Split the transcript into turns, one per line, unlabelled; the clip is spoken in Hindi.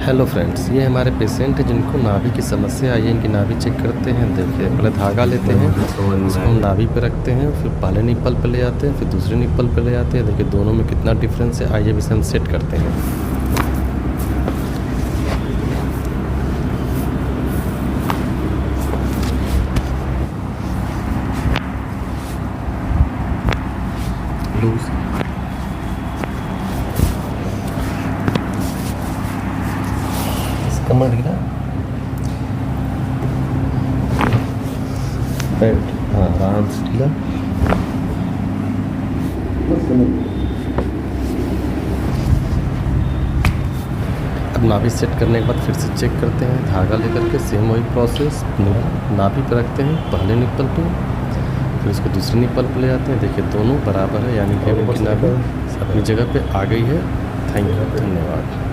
हेलो फ्रेंड्स, ये हमारे पेशेंट हैं जिनको नाभि की समस्या आई है। इनकी नाभि चेक करते हैं। देखिए, पहले धागा लेते हैं, इसको हम नाभि पे रखते हैं, फिर पहले निप्पल पे ले आते हैं, फिर दूसरे निप्पल पे ले आते हैं। देखिए दोनों में कितना डिफरेंस है। आइए इसे हम सेट करते हैं। लूज कमर ढीला, पेट आराम से ढीला। अब नाभि सेट करने के बाद फिर से चेक करते हैं धागा लेकर के। सेम वही प्रोसेस, नाभि पे रखते हैं पहले निप्पल पे, फिर इसको दूसरे निप्पल पे ले आते हैं। देखिए दोनों बराबर है, यानी कि उनकी नाभि अपनी जगह पे आ गई है। थैंक यू, धन्यवाद।